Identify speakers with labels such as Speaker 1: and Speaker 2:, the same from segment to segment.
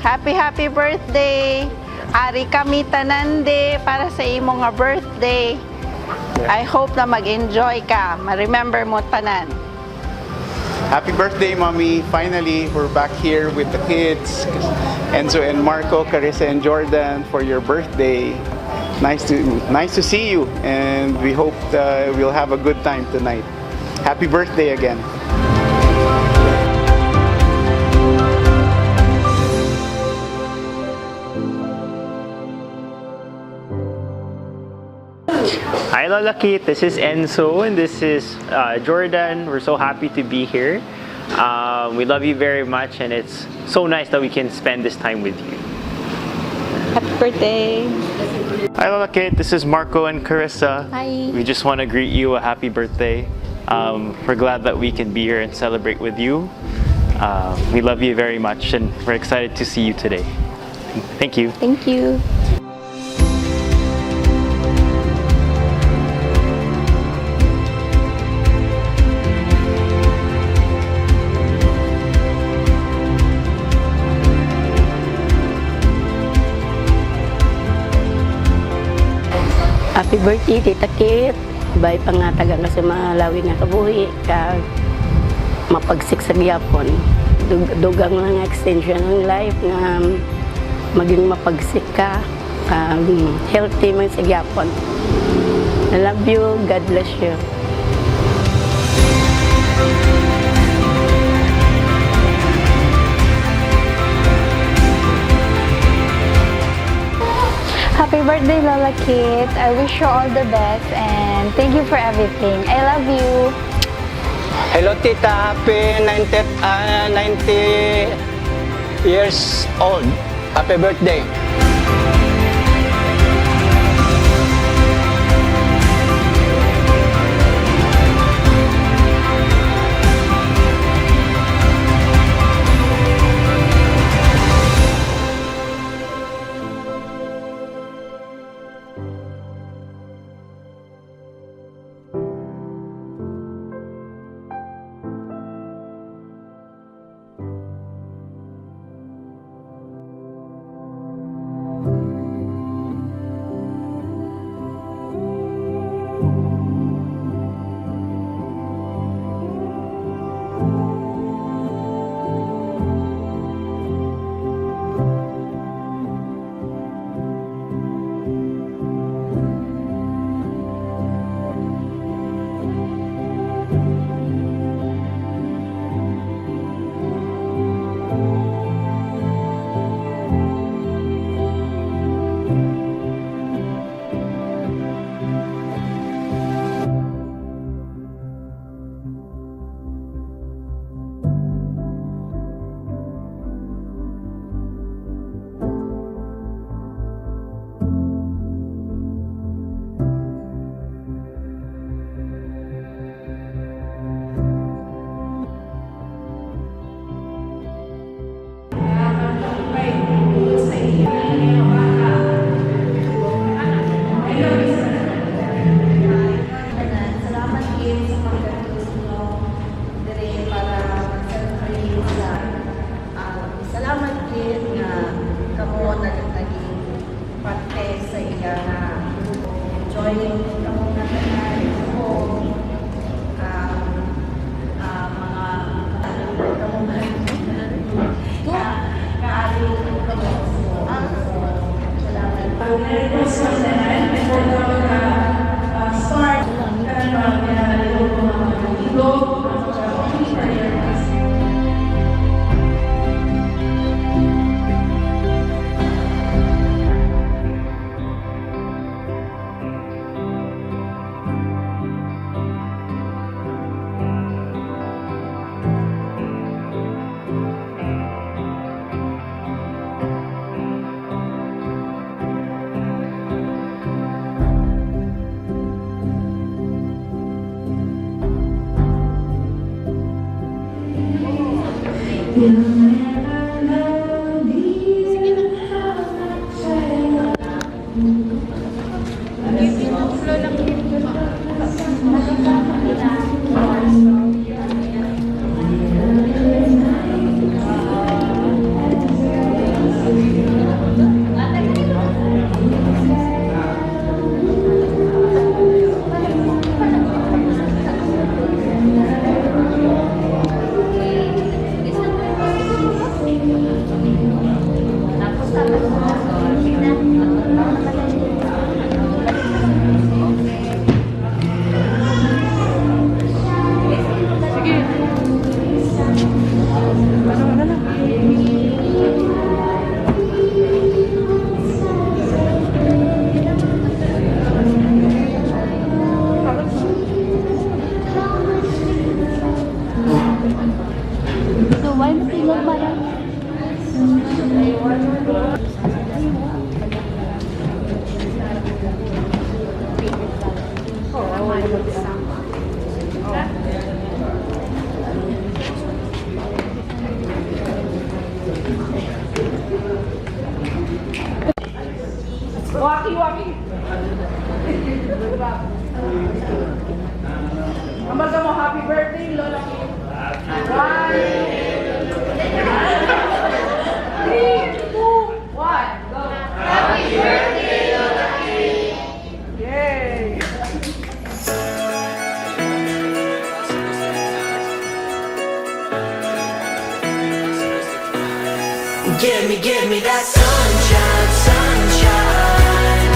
Speaker 1: Happy birthday. Ari kami tanande para sa imo nga birthday. I hope na mag-enjoy ka. Ma-remember mo tanan.
Speaker 2: Happy birthday, Mommy. Finally, we're back here with the kids. Enzo and Marco, Carissa and Jordan for your birthday. Nice to see you, and we hope we'll have a good time tonight. Happy birthday again.
Speaker 3: Hi Lola Kit, this is Enzo and this is Jordan. We're so happy to be here. We love you very much and it's so nice that we can spend this time with you.
Speaker 1: Happy birthday.
Speaker 3: Hi Lola Kit, this is Marco and Carissa.
Speaker 1: Hi.
Speaker 3: We just want to greet you a happy birthday. We're glad that we can be here and celebrate with you. We love you very much and we're excited to see you today. Thank you.
Speaker 1: Thank you.
Speaker 4: Happy birthday, Tita Kit. Bay pangatagan ka sa mga lawi nga kabuhi. Mapagsik sa gyapon. Dugang lang extension ng life nga maging mapagsik ka. Healthy man sa gyapon. I love you. God bless you.
Speaker 5: Happy birthday, Lola Kit. I wish you all the best and thank you for everything. I love you.
Speaker 6: Hello, Tita. Happy 90 years old. Happy birthday.
Speaker 1: Ambaga mo, happy birthday, Lola Kim. 3, 2, 1, go. Happy birthday, Lola Kim. Yay!
Speaker 7: Give me that sunshine, sunshine.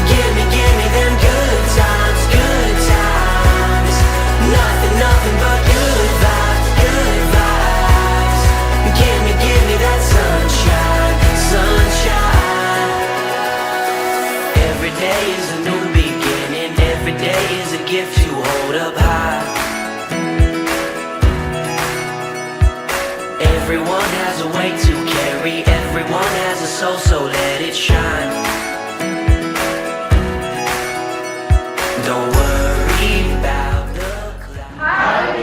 Speaker 7: Give me them good times, good times. Nothing but good vibes, good vibes. Give me that sunshine, sunshine. Every day is a new beginning. Every day is a gift to hold up high. Everyone has a way to carry, everyone has a soul, so let it shine. Don't worry about the clouds.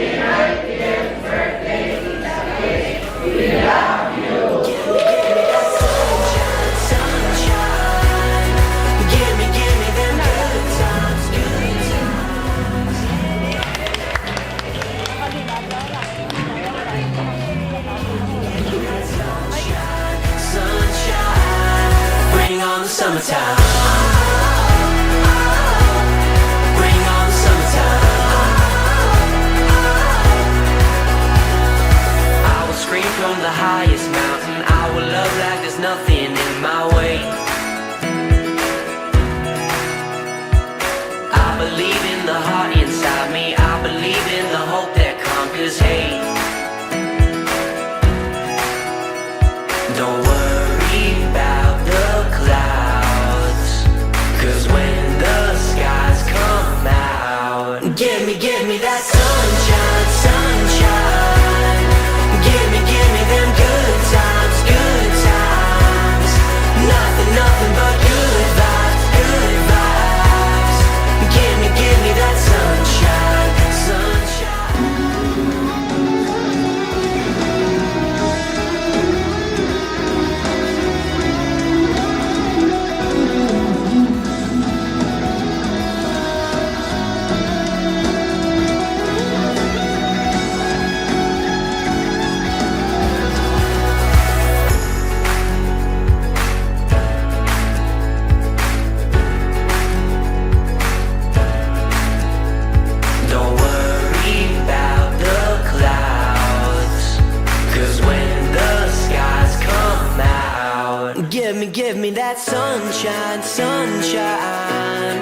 Speaker 7: Sunshine. Give me them good times, good times. Sunshine, bring on the summertime. Bring on the summertime. I will scream from the highest mountain. I will love like there's nothing in my way. I believe in the heart inside me. I believe in the hope that conquers hate. Don't worry about the clouds, 'cause when the skies come out, give me that sunshine, sunshine. Give me them good times, good times. Nothing but good vibes, good vibes. Give me that sunshine, sunshine. Don't worry about the clouds, 'cause when the skies come out, give me that sunshine, sunshine.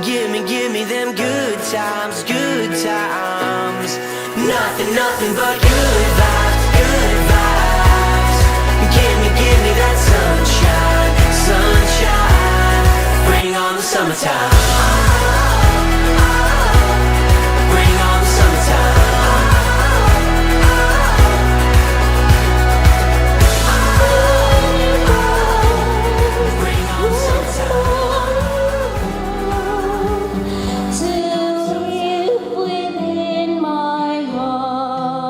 Speaker 7: Give me them good times, good times. Nothing but good vibes, good vibes. Give me that sunshine, sunshine. Bring on the summertime. Bring on the summertime. Bring on the summertime.
Speaker 8: To live within my heart,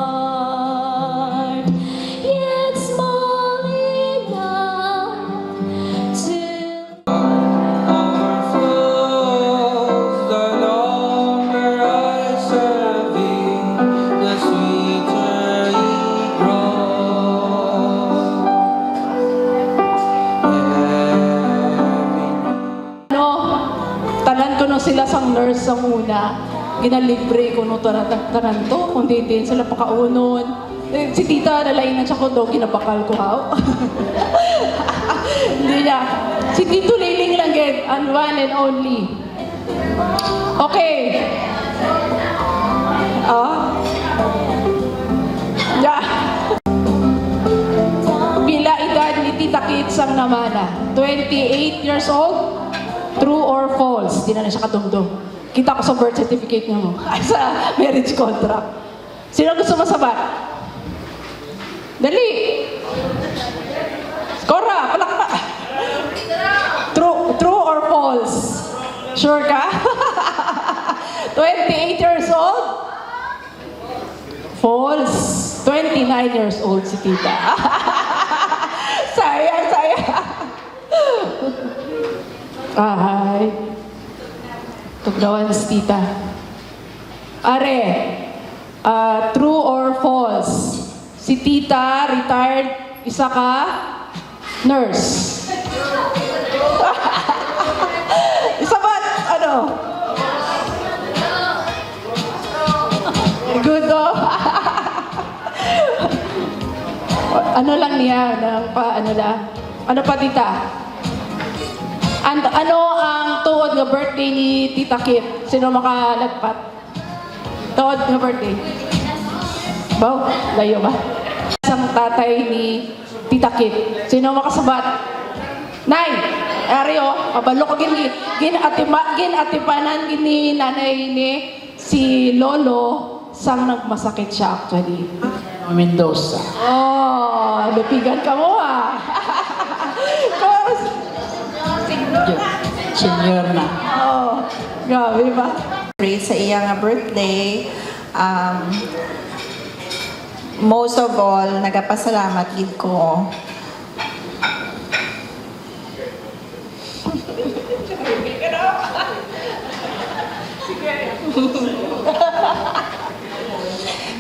Speaker 8: yet small enough to
Speaker 9: overflows. The longer I serve thee, the sweeter he grows.
Speaker 10: No, tanan ko no sila sang nurse sa muna. Ginalibre ko no tanan to, kundi din sila pakaunon. Si tita nalain na siya ko daw, ginabakal ko haw. Hindi niya. Si Tito Liling lang get, and one and only. Okay. Yeah. Pila edad ni Tita Kits ang namana? 28 years old? True or false? Di na siya katungtong. Kita ko sa birth certificate niya mo. Ay, sa marriage contract. Sino gusto masabat? Dali! Cora, palakpa! True or false? Sure ka? 28 years old? False. 29 years old si tita. Sayang. Ay. Allowance, tita. Are, true or false? Si tita, retired, isa ka, nurse. Isa ba, ano? Good, oh. Ano lang niya, ano pa tita? Ano ang tuod nga birthday ni Tita Kit? Sino makalagpat? Tuod nga birthday? Baw, layo ba? Isang tatay ni Tita Kit. Sino makasabat? Nay! Ario, kabalo ko ginatipanan gini nanay ni si Lolo sang nagmasakit siya actually.
Speaker 6: Mendoza.
Speaker 10: Oh, lupigan ka mo ah.
Speaker 6: Senior na.
Speaker 10: Oh, grabe ba?
Speaker 1: Pray sa iya nga birthday. Most of all, nagapasalamat gid ko.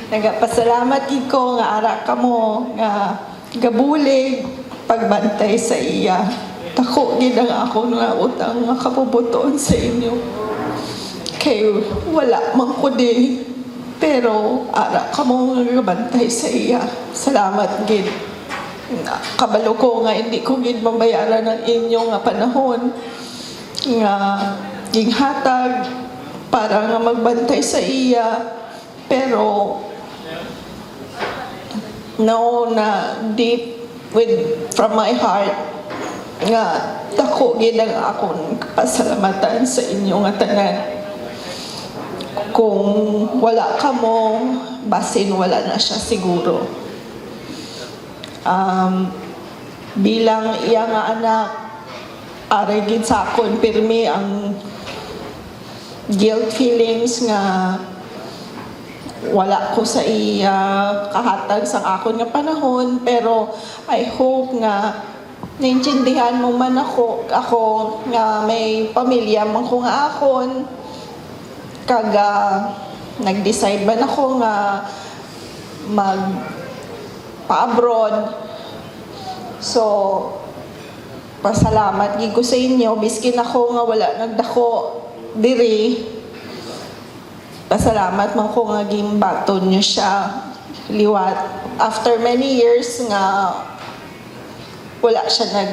Speaker 1: Nagapasalamat gid ko nga ara ka mo nga gabulig pagbantay sa iya. Tako gid ang ako nga utang nga kapubuton sa inyo. Kay wala man ko di. Pero ara ka mo nga gabantay sa iya. Salamat gid. Kabalo ko nga hindi ko gid mabayaran ang inyong nga panahon nga ginghatag para nga magbantay sa iya. Pero no na deep from my heart nga dako gid ang akong pasalamatan sa inyo nga tanan. Kung wala ka mo, basin wala na siya siguro. Bilang iya nga anak, aray gid sa akon pirmi ang guilt feelings nga wala ko sa iya kahatag sa akon nga panahon, pero I hope nga naintindihan mo man ako nga may pamilya man ko nga akon, kaga nag-decide man ako nga pa-abroad. So pasalamat gid ko sa inyo biskin ako nga wala nagdako diri. Pasalamat man ko nga gimbaton niyo siya liwat after many years nga wala siya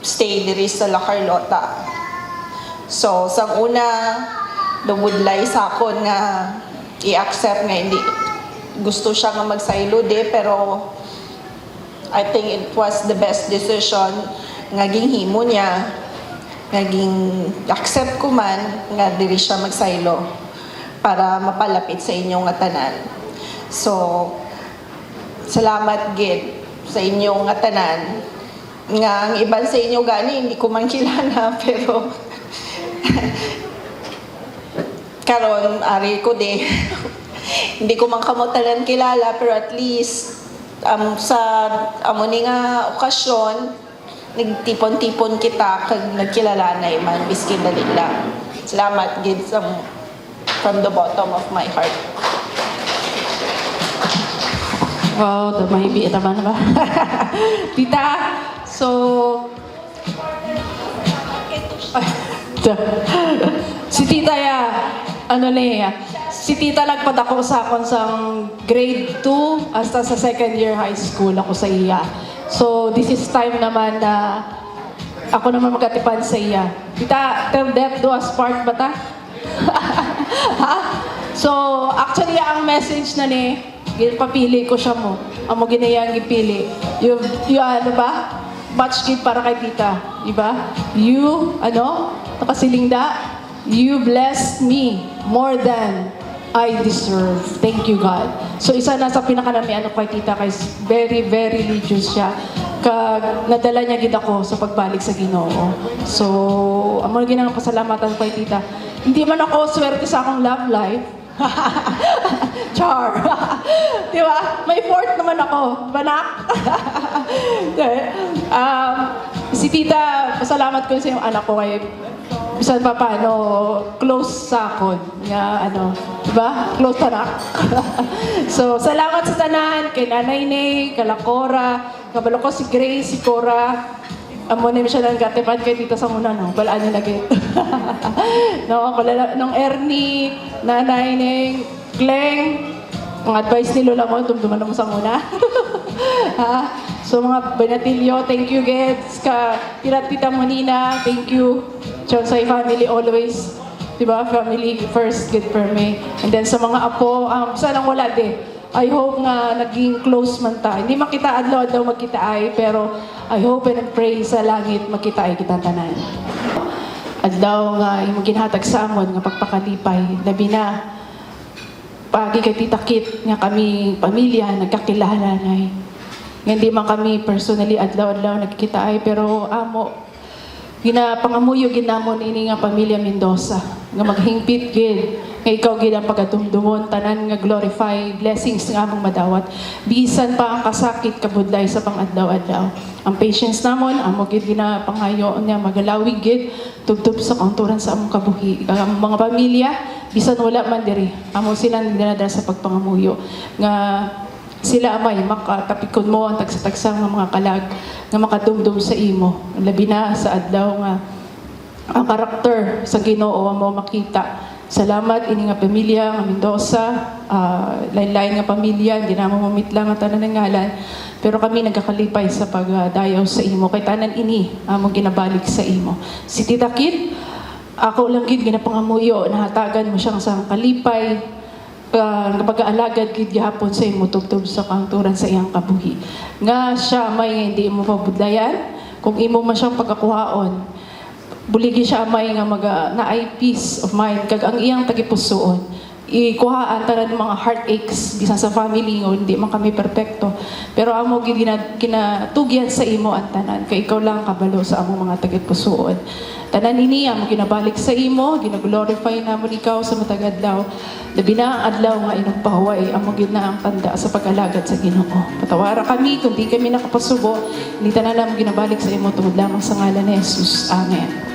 Speaker 1: stay diri sa La Carlota. So sang una dumudlay sa akon nga i-accept nga hindi gusto siya nga magsaylo di, pero I think it was the best decision nga ginhimo niya, nga accept ko man nga diri siya magsaylo para mapalapit sa inyong nga tanan. So salamat gid sa inyong nga tanan, nga ang iban sa inyo gani hindi ko man kilala pero karon ari ko di hindi ko man kamo tanan kilala, pero at least sa amo ni nga okasyon nagtipon-tipon kita kag nagkilalanay man biskin dali lang. Salamat gid from the bottom of my heart.
Speaker 10: Wow, mahibi naman ba? Tita, so si Tita si Tita nagpadako sa akon sang grade 2 hasta sa second year high school ako sa iya. So this is time naman na ako naman magatipan sa iya. Tita, till death do us part ba ta? Ha? So actually ang message na ni papili ko siya mo. Amo ginayang gipili. You ano ba? Batch kid para kay Tita, di ba? You nakasilingda, you blessed me more than I deserve. Thank you, God. So isa na sa pinakanami kay Tita, kay very, very religious siya. Kag nadala niya gid ako sa pagbalik sa Ginoo. So amo ginang pasalamatan kay Tita. Hindi man ako swerte sa akong love life. Char. Di ba? May fourth naman ako. Banak. Si Tita, pasalamat ko sa yung anak ko kay bisan pa paano, close sa akon. Nga, ano, diba? Close tanak. So, salamat sa tanan, kay Nanay Nay, kala Cora, kabalo ko si Grace, si Cora. Amo na siya ng gatipan kay dito sa muna, no? Balaan niyo na git. No, nung Ernie, Nanay Nay, Kleng, ang advice ni Lola mo, tumduman mo sa muna. Ha? So mga Benatilio, thank you guys. Tita Monina, thank you. Chonsay family always. Diba? Family first, good for me. And then sa mga apo, sanang wala di. I hope nga naging close man ta. Hindi makita adlaw daw magkita ay, pero I hope and pray sa langit magkita ay kita tanan. Adlaw nga yung ginhatag sa amon nga pagpakalipay, labi na pagi kay Tita Kit nga kami pamilya nagkakilala na nga hindi man kami personally adlaw-adlaw nagkita ay, pero amo ginapangamuyo ginamon ini nga pamilya Mendoza nga maghingpit gid nga ikaw gid ang pagatumdumon tanan nga glorify blessings nga among madawat bisan pa ang kasakit kabudlay sa pang-adlaw-adlaw. Ang patience namon amo gid ginapangayo nga magalawig gid tubtob sa kanturan sa among kabuhi ang mga pamilya bisan wala man diri amo sila nagdadala sa pagpangamuyo nga sila amay makatapikon mo ang tagsa-tagsa nga mga kalag nga makadumdum sa imo labi na sa adlaw nga ang karakter sa Ginoo mo makita. Salamat ini nga pamilya nga Mendoza, lain-lain nga pamilya, hindi na mo mamitla nga tanan ng ngalan, pero kami nagkakalipay sa pagdayaw sa imo kay tanan ini amo ginabalik sa imo. Si Tita Kit, ako lang gid ginapangamuyo nahatagan mo siyang sa kalipay kapag alagad gid gihapon sa imo tubtob sa kanturan sa iyang kabuhi. Nga siya may hindi mo pabudlayan kung imo man siyang pagkakuhaon. Buligi siya amay nga naay peace of mind kag ang iyang tagipusoon ikuhaan tanan mga heartaches bisan sa family o hindi man kami perpekto, pero amo gid kinatugyan sa imo ang tanan kay ikaw lang kabalo sa among mga tagipusoon. Tanan ini amo ginabalik sa imo, ginaglorify namon ikaw sa matag adlaw. Labi na ang adlaw nga imong pahuway amo gid na ang tanda sa pag-alagad sa Ginoo. Patawara kami kung di kami nakapasubo, ni tanan amo ginabalik sa imo tungod lamang sa ngalan ni Jesus. Amen.